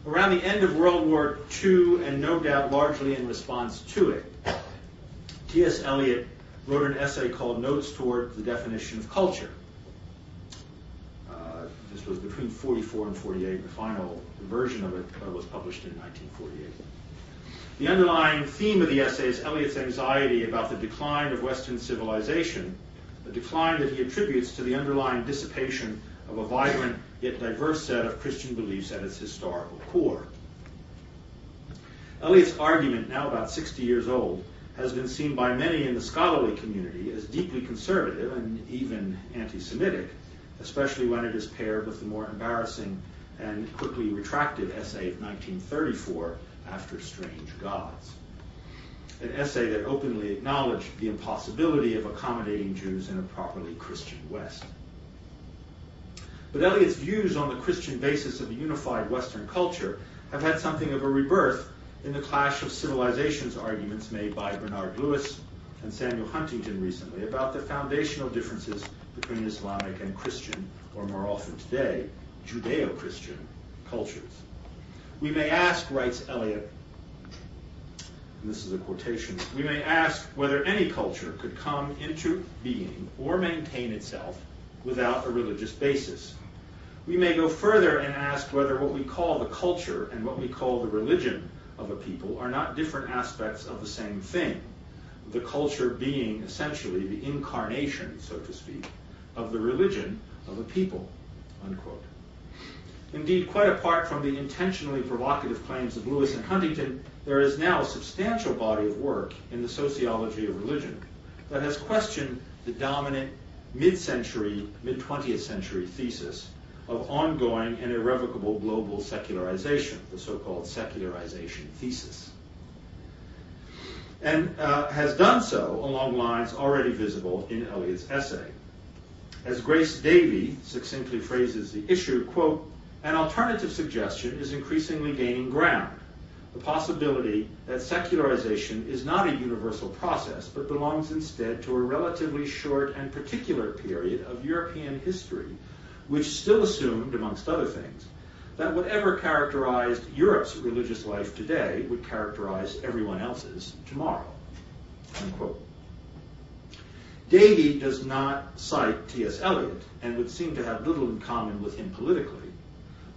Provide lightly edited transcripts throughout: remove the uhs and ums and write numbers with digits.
Around the end of World War II, and no doubt largely in response to it, T.S. Eliot wrote an essay called Notes Toward the Definition of Culture. This was between 44 and 48. The final version of it was published in 1948. The underlying theme of the essay is Eliot's anxiety about the decline of Western civilization, a decline that he attributes to the underlying dissipation of a vibrant yet diverse set of Christian beliefs at its historical core. Eliot's argument, now about 60 years old, has been seen by many in the scholarly community as deeply conservative and even anti-Semitic, especially when it is paired with the more embarrassing and quickly retracted essay of 1934, After Strange Gods, an essay that openly acknowledged the impossibility of accommodating Jews in a properly Christian West. But Eliot's views on the Christian basis of a unified Western culture have had something of a rebirth in the clash of civilizations arguments made by Bernard Lewis and Samuel Huntington recently about the foundational differences between Islamic and Christian, or more often today, Judeo-Christian cultures. We may ask, writes Eliot, and this is a quotation, we may ask whether any culture could come into being or maintain itself without a religious basis. We may go further and ask whether what we call the culture and what we call the religion of a people are not different aspects of the same thing, the culture being essentially the incarnation, so to speak, of the religion of a people, unquote. Indeed, quite apart from the intentionally provocative claims of Lewis and Huntington, there is now a substantial body of work in the sociology of religion that has questioned the dominant mid-century, mid-20th century thesis of ongoing and irrevocable global secularization, the so-called secularization thesis, and has done so along lines already visible in Eliot's essay. As Grace Davy succinctly phrases the issue, quote, an alternative suggestion is increasingly gaining ground, the possibility that secularization is not a universal process, but belongs instead to a relatively short and particular period of European history, which still assumed, amongst other things, that whatever characterized Europe's religious life today would characterize everyone else's tomorrow, unquote. Davy does not cite T.S. Eliot and would seem to have little in common with him politically,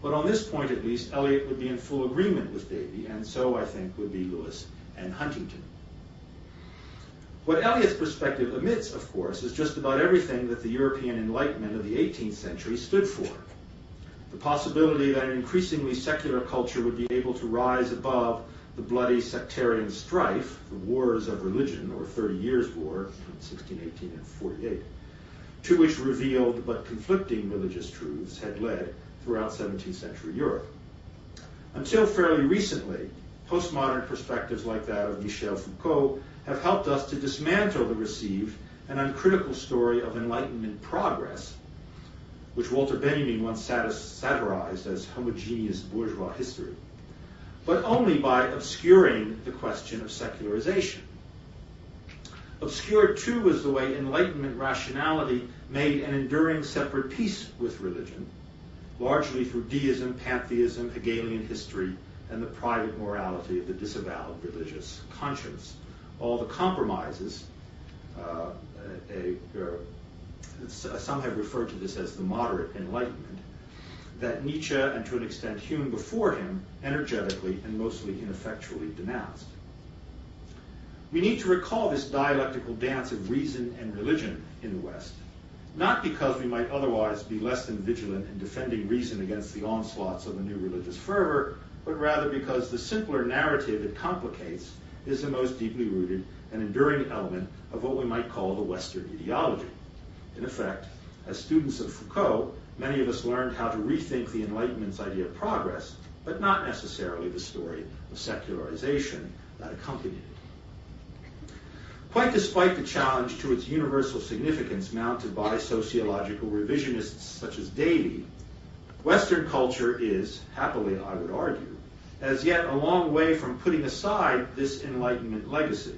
but on this point at least, Eliot would be in full agreement with Davy, and so I think would be Lewis and Huntington. What Eliot's perspective omits, of course, is just about everything that the European Enlightenment of the 18th century stood for. The possibility that an increasingly secular culture would be able to rise above the bloody sectarian strife, the wars of religion, or 30 Years' War, between 1618 and 48, to which revealed but conflicting religious truths had led throughout 17th century Europe. Until fairly recently, postmodern perspectives like that of Michel Foucault have helped us to dismantle the received and uncritical story of Enlightenment progress, which Walter Benjamin once satirized as homogeneous bourgeois history, but only by obscuring the question of secularization. Obscured, too, was the way Enlightenment rationality made an enduring separate peace with religion, largely through deism, pantheism, Hegelian history, and the private morality of the disavowed religious conscience. All the compromises, some have referred to this as the moderate Enlightenment, that Nietzsche and to an extent Hume before him energetically and mostly ineffectually denounced. We need to recall this dialectical dance of reason and religion in the West, not because we might otherwise be less than vigilant in defending reason against the onslaughts of a new religious fervor, but rather because the simpler narrative it complicates is the most deeply rooted and enduring element of what we might call the Western ideology. In effect, as students of Foucault, many of us learned how to rethink the Enlightenment's idea of progress, but not necessarily the story of secularization that accompanied it. Quite despite the challenge to its universal significance mounted by sociological revisionists such as Davy, Western culture is, happily I would argue, as yet a long way from putting aside this Enlightenment legacy.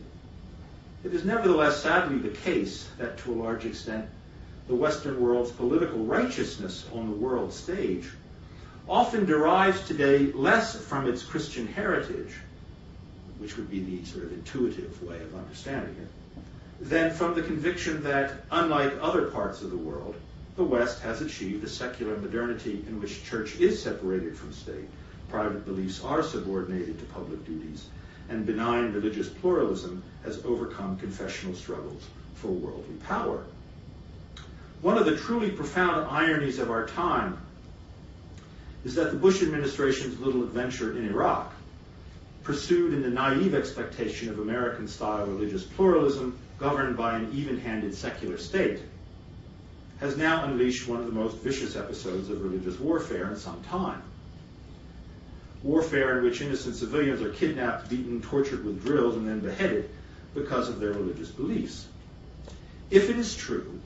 It is nevertheless sadly the case that, to a large extent, the Western world's political righteousness on the world stage often derives today less from its Christian heritage, which would be the sort of intuitive way of understanding it, than from the conviction that, unlike other parts of the world, the West has achieved a secular modernity in which church is separated from state, private beliefs are subordinated to public duties, and benign religious pluralism has overcome confessional struggles for worldly power. One of the truly profound ironies of our time is that the Bush administration's little adventure in Iraq, pursued in the naive expectation of American-style religious pluralism governed by an even-handed secular state, has now unleashed one of the most vicious episodes of religious warfare in some time. Warfare in which innocent civilians are kidnapped, beaten, tortured with drills, and then beheaded because of their religious beliefs. If it is true,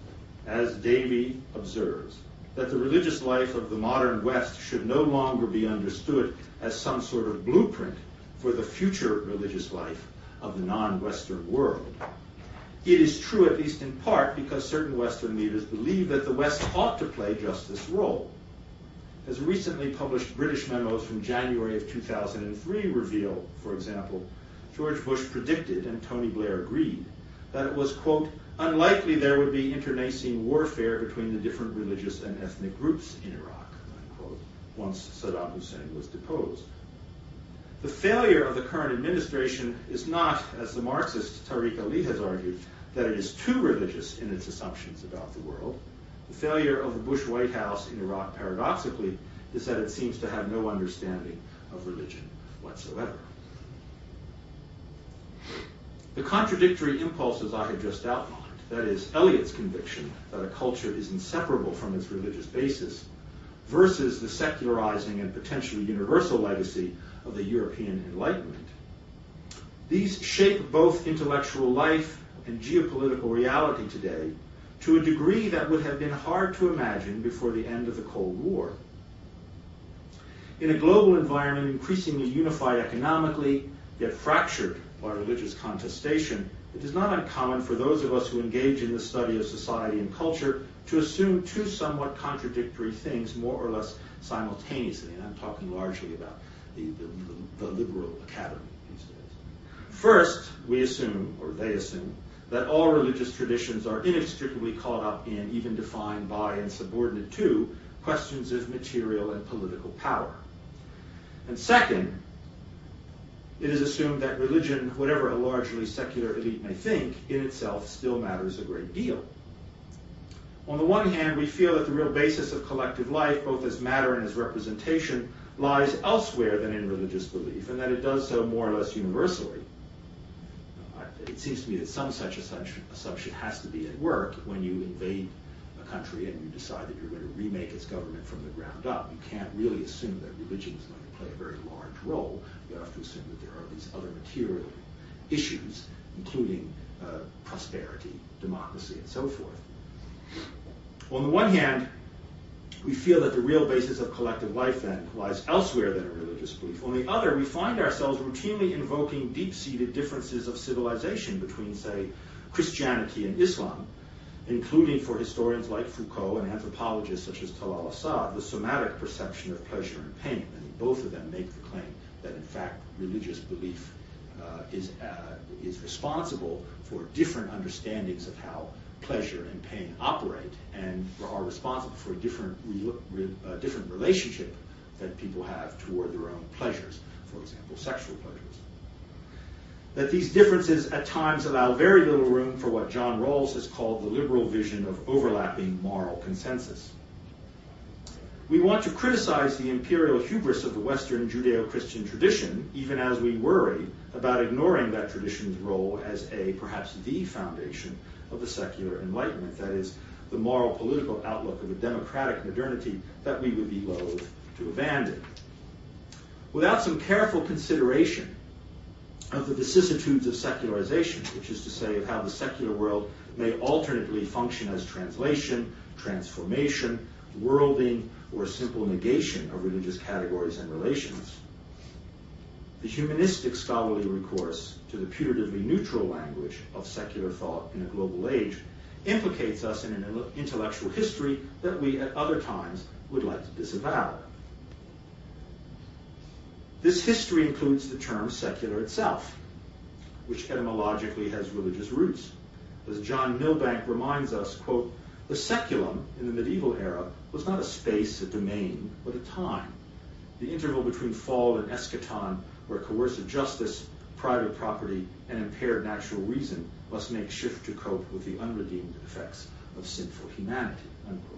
as Davy observes, that the religious life of the modern West should no longer be understood as some sort of blueprint for the future religious life of the non-Western world, it is true at least in part because certain Western leaders believe that the West ought to play just this role. As recently published British memos from January of 2003 reveal, for example, George Bush predicted, and Tony Blair agreed, that it was, quote, unlikely there would be internecine warfare between the different religious and ethnic groups in Iraq, unquote, once Saddam Hussein was deposed. The failure of the current administration is not, as the Marxist Tariq Ali has argued, that it is too religious in its assumptions about the world. The failure of the Bush White House in Iraq, paradoxically, is that it seems to have no understanding of religion whatsoever. The contradictory impulses I have just outlined, that is, Eliot's conviction that a culture is inseparable from its religious basis, versus the secularizing and potentially universal legacy of the European Enlightenment, these shape both intellectual life and geopolitical reality today to a degree that would have been hard to imagine before the end of the Cold War. In a global environment increasingly unified economically, yet fractured by religious contestation, it is not uncommon for those of us who engage in the study of society and culture to assume two somewhat contradictory things more or less simultaneously, and I'm talking largely about the liberal academy these days. First, we assume, or they assume, that all religious traditions are inextricably caught up in, even defined by and subordinate to, questions of material and political power. And second, it is assumed that religion, whatever a largely secular elite may think, in itself still matters a great deal. On the one hand, we feel that the real basis of collective life, both as matter and as representation, lies elsewhere than in religious belief, and that it does so more or less universally. It seems to me that some such assumption has to be at work when you invade a country and you decide that you're going to remake its government from the ground up. You can't really assume that religion is going to play a very large role. You have to assume that there are these other material issues, including prosperity, democracy, and so forth. On the one hand, we feel that the real basis of collective life then lies elsewhere than a religious belief. On the other, we find ourselves routinely invoking deep-seated differences of civilization between, say, Christianity and Islam, including for historians like Foucault and anthropologists such as Talal Asad, the somatic perception of pleasure and pain. And both of them make the claim that, in fact, religious belief is responsible for different understandings of how pleasure and pain operate, and are responsible for a different relationship that people have toward their own pleasures, for example, sexual pleasures. That these differences at times allow very little room for what John Rawls has called the liberal vision of overlapping moral consensus. We want to criticize the imperial hubris of the Western Judeo-Christian tradition, even as we worry about ignoring that tradition's role as perhaps the foundation of the secular Enlightenment, that is, the moral political outlook of a democratic modernity that we would be loath to abandon. Without some careful consideration of the vicissitudes of secularization, which is to say of how the secular world may alternately function as translation, transformation, worlding, or simple negation of religious categories and relations, the humanistic scholarly recourse to the putatively neutral language of secular thought in a global age implicates us in an intellectual history that we at other times would like to disavow. This history includes the term secular itself, which etymologically has religious roots. As John Milbank reminds us, quote, "The seculum in the medieval era was not a space, a domain, but a time. The interval between fall and eschaton, where coercive justice, private property, and impaired natural reason must make shift to cope with the unredeemed effects of sinful humanity," unquote.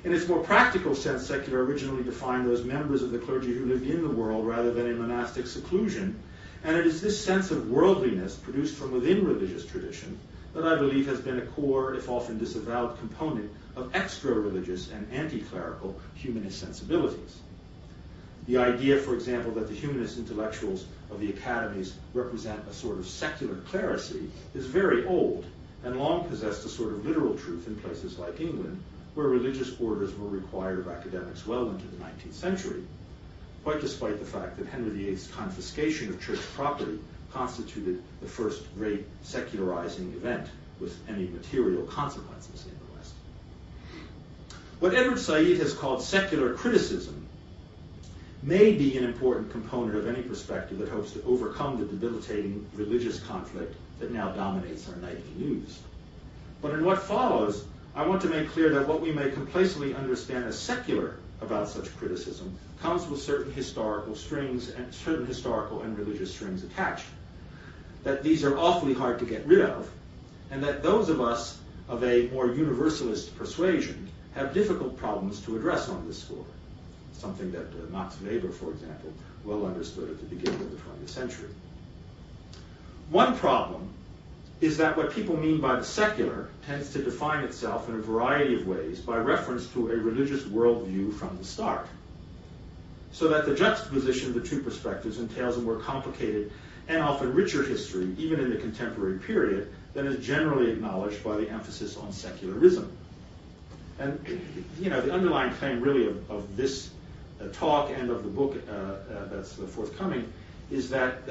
In its more practical sense, secular originally defined those members of the clergy who lived in the world rather than in monastic seclusion, and it is this sense of worldliness produced from within religious tradition that I believe has been a core, if often disavowed, component of extra-religious and anti-clerical humanist sensibilities. The idea, for example, that the humanist intellectuals of the academies represent a sort of secular clerisy is very old and long possessed a sort of literal truth in places like England, where religious orders were required of academics well into the 19th century, quite despite the fact that Henry VIII's confiscation of church property constituted the first great secularizing event with any material consequences in the West. What Edward Said has called secular criticism may be an important component of any perspective that hopes to overcome the debilitating religious conflict that now dominates our nightly news. But in what follows, I want to make clear that what we may complacently understand as secular about such criticism comes with certain historical and religious strings attached. That these are awfully hard to get rid of, and that those of us of a more universalist persuasion have difficult problems to address on this score. Something that Max Weber, for example, well understood at the beginning of the 20th century. One problem is that what people mean by the secular tends to define itself in a variety of ways by reference to a religious worldview from the start, so that the juxtaposition of the two perspectives entails a more complicated and often richer history, even in the contemporary period, than is generally acknowledged by the emphasis on secularism. And, the underlying claim really of this talk and of the book that's forthcoming is that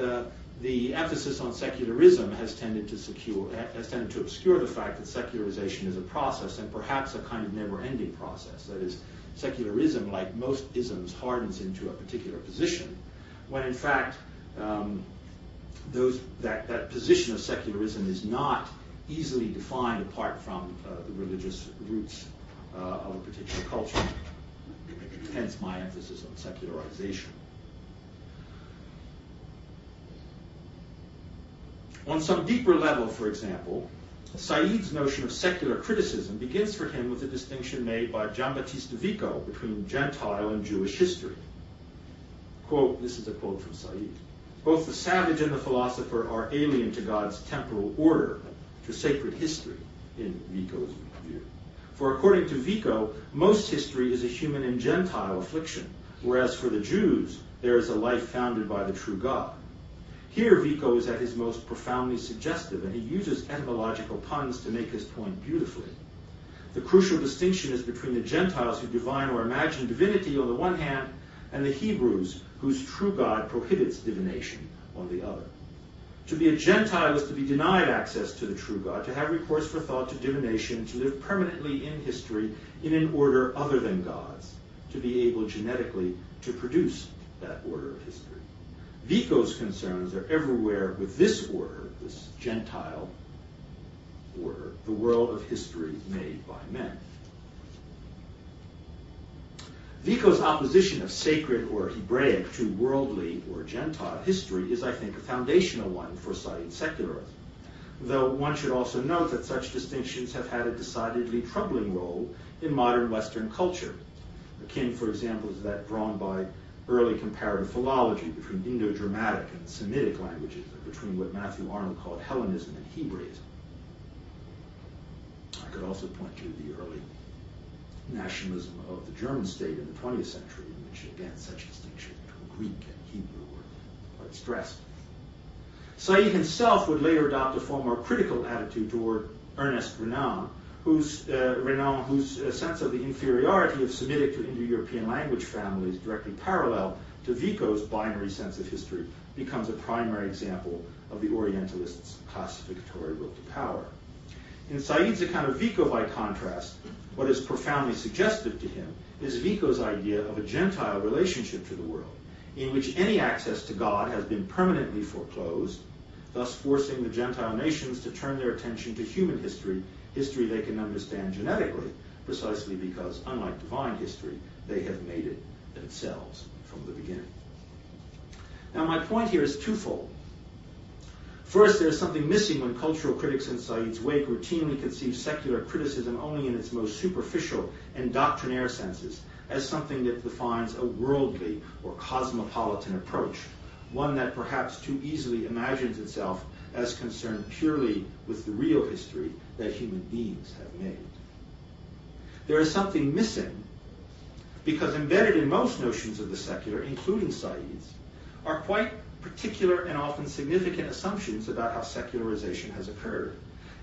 the emphasis on secularism has tended to obscure the fact that secularization is a process, and perhaps a kind of never-ending process. That is, secularism, like most isms, hardens into a particular position, when in fact that position of secularism is not easily defined apart from the religious roots of a particular culture. Hence my emphasis on secularization. On some deeper level, for example, Said's notion of secular criticism begins for him with the distinction made by Giambattista Vico between Gentile and Jewish history. Quote, this is a quote from Said, "Both the savage and the philosopher are alien to God's temporal order, to sacred history," in Vico's view. For according to Vico, most history is a human and Gentile affliction, whereas for the Jews, there is a life founded by the true God. Here, Vico is at his most profoundly suggestive, and he uses etymological puns to make his point beautifully. The crucial distinction is between the Gentiles who divine or imagine divinity on the one hand, and the Hebrews whose true God prohibits divination on the other. To be a Gentile is to be denied access to the true God, to have recourse for thought to divination, to live permanently in history in an order other than God's, to be able genetically to produce that order of history. Vico's concerns are everywhere with this order, this Gentile order, the world of history made by men. Vico's opposition of sacred or Hebraic to worldly or Gentile history is, I think, a foundational one for Said's secularism, though one should also note that such distinctions have had a decidedly troubling role in modern Western culture, akin, for example, to that drawn by early comparative philology between Indo-Dramatic and Semitic languages, or between what Matthew Arnold called Hellenism and Hebraism. I could also point to the early nationalism of the German state in the 20th century, in which, again, such distinctions between Greek and Hebrew were quite stressed. Said himself would later adopt a far more critical attitude toward Ernest Renan, whose sense of the inferiority of Semitic to Indo-European language families, directly parallel to Vico's binary sense of history, becomes a primary example of the Orientalists' classificatory will to power. In Said's account of Vico, by contrast, what is profoundly suggestive to him is Vico's idea of a Gentile relationship to the world, in which any access to God has been permanently foreclosed, thus forcing the Gentile nations to turn their attention to human history, history they can understand genetically, precisely because, unlike divine history, they have made it themselves from the beginning. Now, my point here is twofold. First, there is something missing when cultural critics in Said's wake routinely conceive secular criticism only in its most superficial and doctrinaire senses, as something that defines a worldly or cosmopolitan approach, one that perhaps too easily imagines itself as concerned purely with the real history that human beings have made. There is something missing because embedded in most notions of the secular, including Said's, are quite particular and often significant assumptions about how secularization has occurred.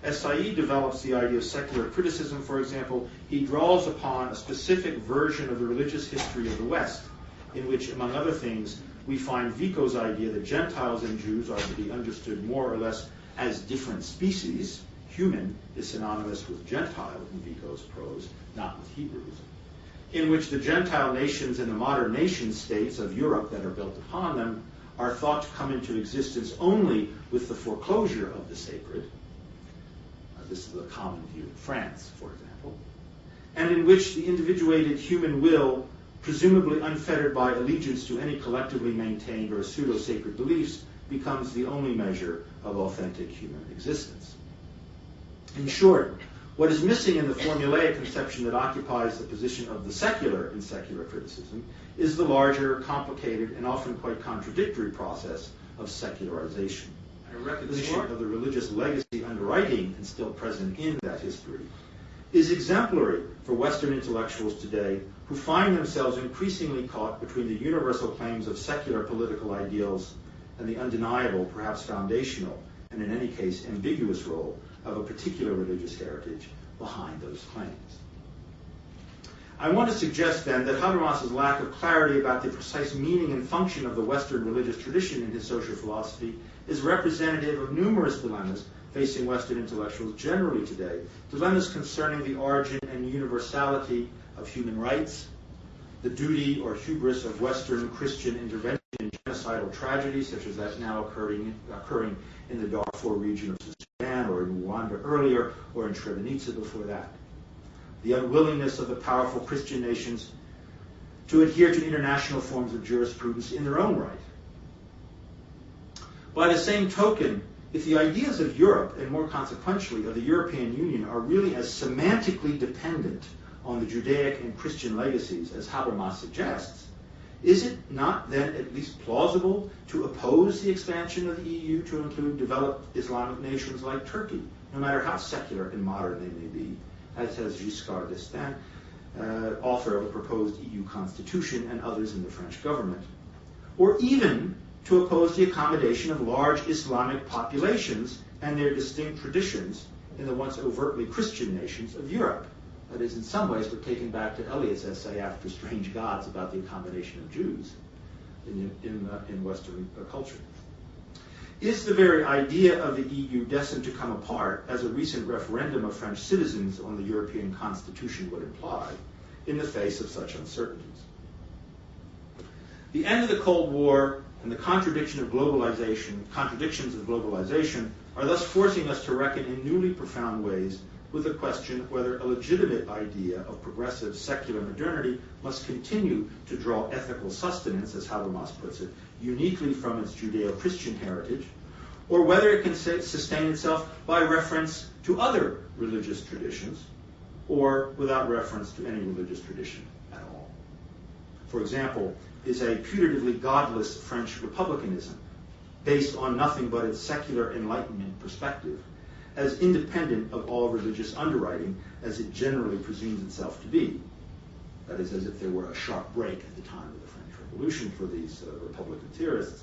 As Said develops the idea of secular criticism, for example, he draws upon a specific version of the religious history of the West, in which, among other things, we find Vico's idea that Gentiles and Jews are to be understood more or less as different species. Human is synonymous with Gentile in Vico's prose, not with Hebrews, in which the Gentile nations and the modern nation states of Europe that are built upon them are thought to come into existence only with the foreclosure of the sacred. This is a common view in France, for example, and in which the individuated human will, presumably unfettered by allegiance to any collectively maintained or pseudo-sacred beliefs, becomes the only measure of authentic human existence. In short, what is missing in the formulaic conception that occupies the position of the secular in secular criticism is the larger, complicated, and often quite contradictory process of secularization. A recognition of the religious legacy underwriting and still present in that history is exemplary for Western intellectuals today who find themselves increasingly caught between the universal claims of secular political ideals and the undeniable, perhaps foundational, and in any case ambiguous role of a particular religious heritage behind those claims. I want to suggest then that Habermas's lack of clarity about the precise meaning and function of the Western religious tradition in his social philosophy is representative of numerous dilemmas facing Western intellectuals generally today, dilemmas concerning the origin and universality of human rights, the duty or hubris of Western Christian intervention in genocidal tragedies such as that now occurring in the Darfur region of Sudan or in Rwanda earlier or in Srebrenica before that. The unwillingness of the powerful Christian nations to adhere to international forms of jurisprudence in their own right. By the same token, if the ideas of Europe, and more consequentially of the European Union, are really as semantically dependent on the Judaic and Christian legacies as Habermas suggests, is it not then at least plausible to oppose the expansion of the EU to include developed Islamic nations like Turkey, no matter how secular and modern they may be, as has Giscard d'Estaing, author of a proposed EU constitution, and others in the French government, or even to oppose the accommodation of large Islamic populations and their distinct traditions in the once overtly Christian nations of Europe. That is, in some ways, we're taken back to Eliot's essay After Strange Gods about the accommodation of Jews in Western culture. Is the very idea of the EU destined to come apart, as a recent referendum of French citizens on the European Constitution would imply, in the face of such uncertainties? The end of the Cold War and the contradictions of globalization are thus forcing us to reckon in newly profound ways with the question whether a legitimate idea of progressive secular modernity must continue to draw ethical sustenance, as Habermas puts it, uniquely from its Judeo-Christian heritage, or whether it can sustain itself by reference to other religious traditions, or without reference to any religious tradition at all. For example, is a putatively godless French republicanism, based on nothing but its secular Enlightenment perspective, as independent of all religious underwriting as it generally presumes itself to be. That is, as if there were a sharp break at the time of the French Revolution for these Republican theorists.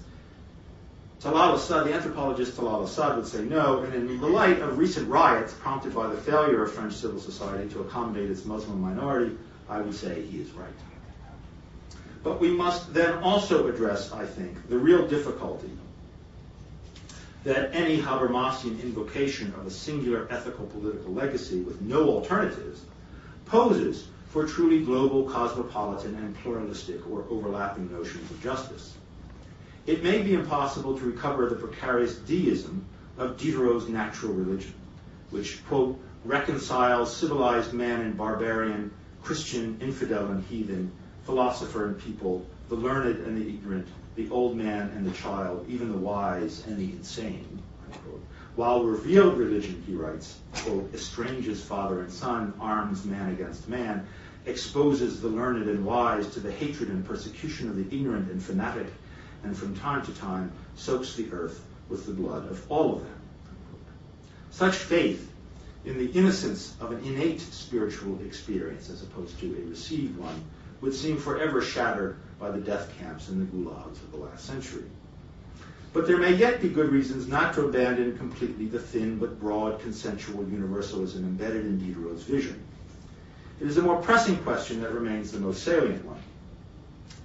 Talal Assad, the anthropologist Talal Assad, would say no, and in the light of recent riots prompted by the failure of French civil society to accommodate its Muslim minority, I would say he is right. But we must then also address, I think, the real difficulty that any Habermasian invocation of a singular ethical political legacy with no alternatives poses for truly global, cosmopolitan, and pluralistic or overlapping notions of justice. It may be impossible to recover the precarious deism of Diderot's natural religion, which, quote, reconciles civilized man and barbarian, Christian, infidel, and heathen, philosopher and people, the learned and the ignorant, the old man and the child, even the wise and the insane, unquote. While revealed religion, he writes, quote, estranges father and son, arms man against man, exposes the learned and wise to the hatred and persecution of the ignorant and fanatic, and from time to time soaks the earth with the blood of all of them. Unquote. Such faith in the innocence of an innate spiritual experience as opposed to a received one would seem forever shattered by the death camps and the gulags of the last century. But there may yet be good reasons not to abandon completely the thin but broad consensual universalism embedded in Diderot's vision. It is a more pressing question that remains the most salient one.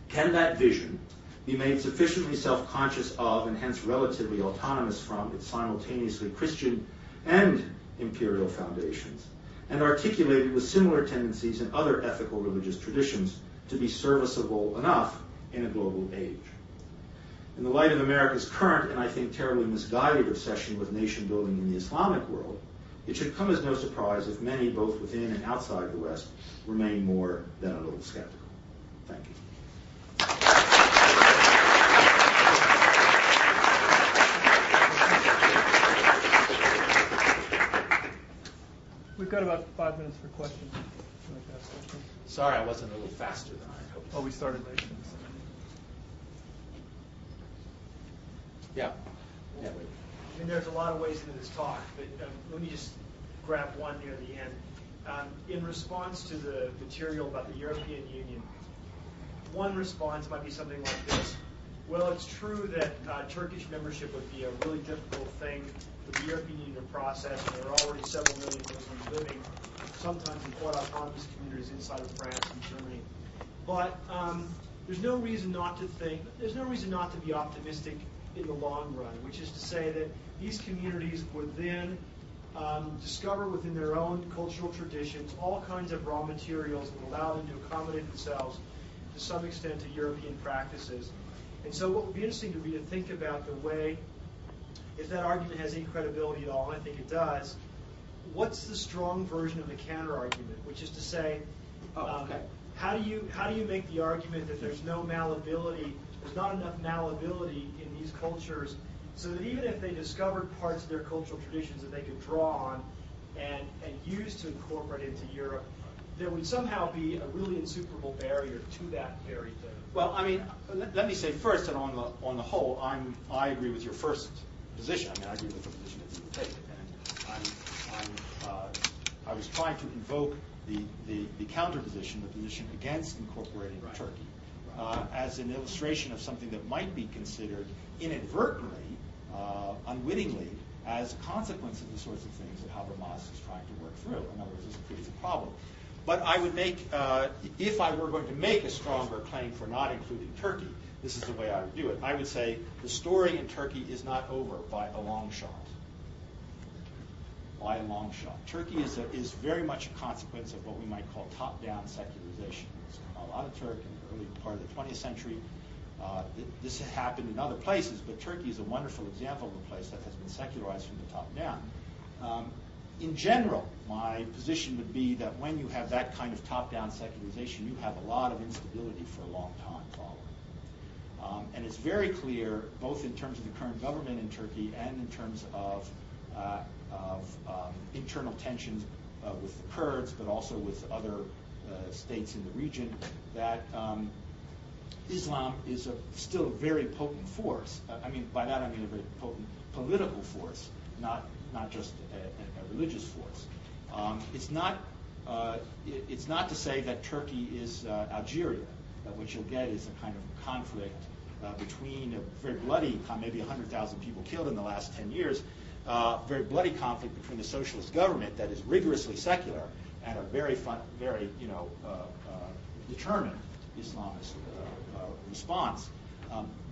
Can that vision be made sufficiently self-conscious of and hence relatively autonomous from its simultaneously Christian and imperial foundations, and articulated with similar tendencies in other ethical religious traditions to be serviceable enough in a global age? In the light of America's current and I think terribly misguided obsession with nation building in the Islamic world, it should come as no surprise if many, both within and outside the West, remain more than a little skeptical. Thank you. We've got about 5 minutes for questions. Sorry, I wasn't a little faster than I hoped. Oh, we started late. Yeah. I mean, there's a lot of ways into this talk, but let me just grab one near the end. In response to the material about the European Union, one response might be something like this. Well, it's true that Turkish membership would be a really difficult thing for the European Union process, and there are already several million Muslims living, sometimes in quite autonomous communities inside of France and Germany. But there's no reason not to be optimistic in the long run, which is to say that these communities would then discover within their own cultural traditions all kinds of raw materials that would allow them to accommodate themselves to some extent to European practices. And so what would be interesting to be to think about the way, if that argument has any credibility at all, and I think it does, what's the strong version of the counter-argument, which is to say, how do you make the argument that there's no malleability, there's not enough malleability in these cultures, so that even if they discovered parts of their cultural traditions that they could draw on and use to incorporate into Europe, there would somehow be a really insuperable barrier to that very thing? Well, I mean, let me say first that on the whole, I agree with your first position. I mean, I agree with the position that you would take, and I was trying to invoke the counter position, the position against incorporating Turkey, as an illustration of something that might be considered inadvertently, unwittingly, as a consequence of the sorts of things that Habermas is trying to work through. In other words, this creates a problem. But I would make, if I were going to make a stronger claim for not including Turkey, this is the way I would do it. I would say the story in Turkey is not over by a long shot. By a long shot. Turkey is very much a consequence of what we might call top-down secularization. It's a lot of Turk in the early part of the 20th century. This has happened in other places, but Turkey is a wonderful example of a place that has been secularized from the top down. In general, my position would be that when you have that kind of top-down secularization, you have a lot of instability for a long time following. And it's very clear, both in terms of the current government in Turkey and in terms of internal tensions with the Kurds, but also with other states in the region, that Islam is still a very potent force. I mean, by that I mean a very potent political force, not just a religious force. It's not to say that Turkey is Algeria. That what you'll get is a kind of conflict between a very bloody, maybe 100,000 people killed in the last 10 years, very bloody conflict between the socialist government that is rigorously secular and a very determined Islamist response.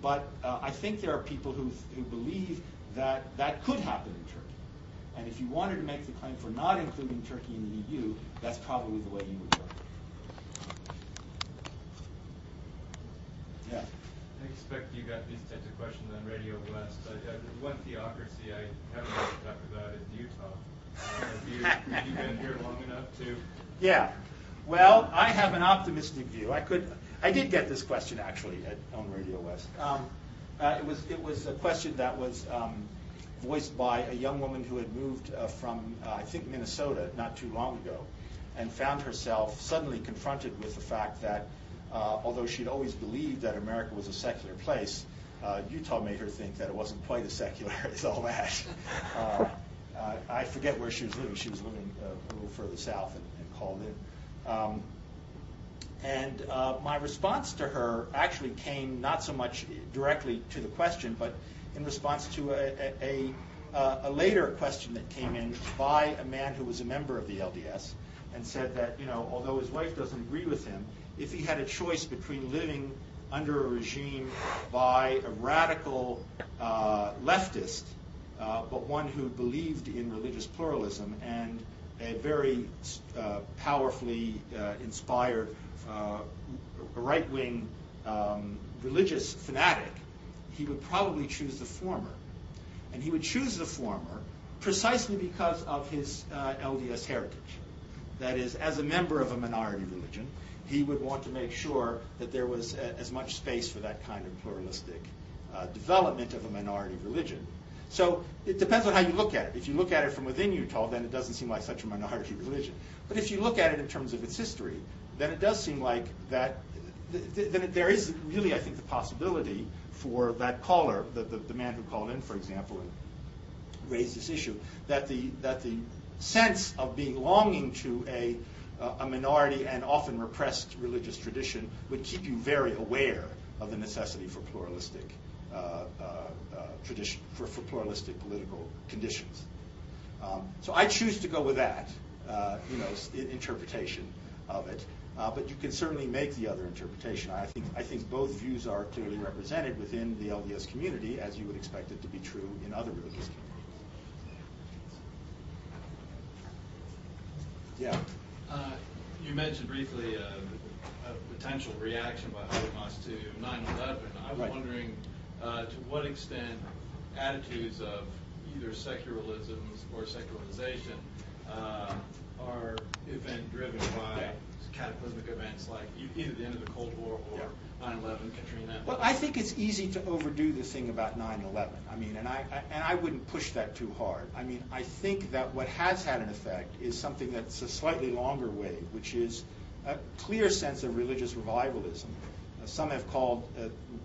But I think there are people who believe that that could happen in Turkey. And if you wanted to make the claim for not including Turkey in the EU, that's probably the way you would go. Yeah. I expect you got these types of questions on Radio West. One theocracy I haven't talked about is Utah. Have you been here long enough to? Yeah. Well, I have an optimistic view. I did get this question actually on Radio West. It was a question that was voiced by a young woman who had moved from I think Minnesota not too long ago, and found herself suddenly confronted with the fact that although she'd always believed that America was a secular place, Utah made her think that it wasn't quite as secular as all that. I forget where she was living. She was living a little further south and called in. And my response to her actually came not so much directly to the question, but in response to a later question that came in by a man who was a member of the LDS, and said that, although his wife doesn't agree with him, if he had a choice between living under a regime by a radical leftist, but one who believed in religious pluralism, and a very powerfully inspired right-wing religious fanatic, he would probably choose the former. And he would choose the former precisely because of his LDS heritage. That is, as a member of a minority religion, he would want to make sure that there was as much space for that kind of pluralistic development of a minority religion. So it depends on how you look at it. If you look at it from within Utah, then it doesn't seem like such a minority religion. But if you look at it in terms of its history, then it does seem like that there is really, I think, the possibility for that caller, the man who called in, for example, and raised this issue, that the sense of belonging to a minority and often repressed religious tradition would keep you very aware of the necessity for pluralistic tradition, for pluralistic political conditions. So I choose to go with that, interpretation of it. But you can certainly make the other interpretation. I think both views are clearly represented within the LDS community, as you would expect it to be true in other religious communities. Yeah. You mentioned briefly a potential reaction by Habermas to 9/11. I was wondering to what extent attitudes of either secularisms or secularization are event-driven by cataclysmic events like either the end of the Cold War or 9/11, Katrina. Well, I think it's easy to overdo the thing about 9/11. I mean, and I wouldn't push that too hard. I mean, I think that what has had an effect is something that's a slightly longer wave, which is a clear sense of religious revivalism. Some have called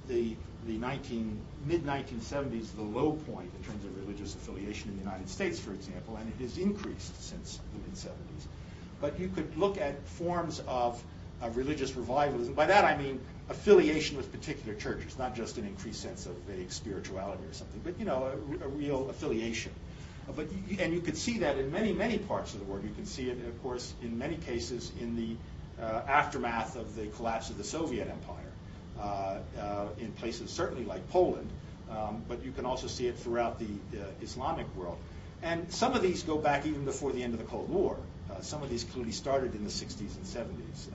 the mid-1970s the low point in terms of religious affiliation in the United States, for example, and it has increased since the mid-70s. But you could look at forms of religious revivalism. By that I mean affiliation with particular churches, not just an increased sense of vague spirituality or something, but a real affiliation. And you could see that in many, many parts of the world. You can see it, of course, in many cases in the aftermath of the collapse of the Soviet Empire, in places certainly like Poland, but you can also see it throughout the Islamic world. And some of these go back even before the end of the Cold War. Some of these clearly started in the 60s and 70s.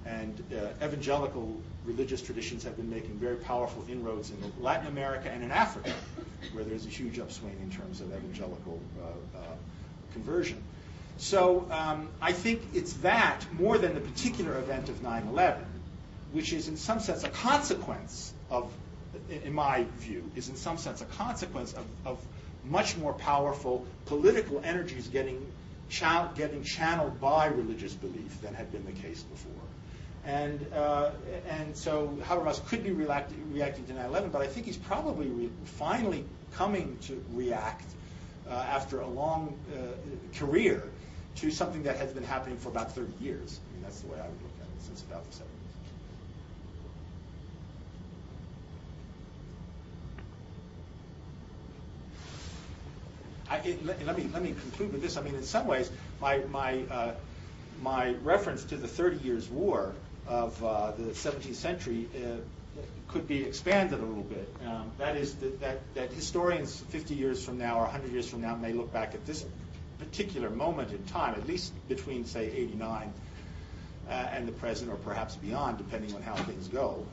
And evangelical religious traditions have been making very powerful inroads in Latin America and in Africa, where there's a huge upswing in terms of evangelical conversion. So I think it's that, more than the particular event of 9/11, which is in some sense a consequence of, in my view, is in some sense a consequence of much more powerful political energies getting channeled by religious belief than had been the case before. And so Habermas could be reacting to 9/11, but I think he's probably finally coming to react after a long career to something that has been happening for about 30 years. I mean, that's the way I would look at it, since about the 70s. Let me conclude with this. I mean, in some ways, my reference to the 30 Years' War of the 17th century could be expanded a little bit. That is that historians 50 years from now or 100 years from now may look back at this particular moment in time, at least between, say, 89 and the present, or perhaps beyond, depending on how things go.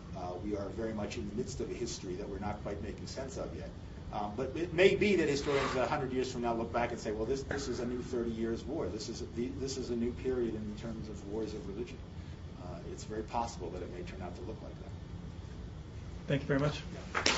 We are very much in the midst of a history that we're not quite making sense of yet. But it may be that historians 100 years from now look back and say, well, this is a new 30 years war. This is a new period in terms of wars of religion. It's very possible that it may turn out to look like that. Thank you very much.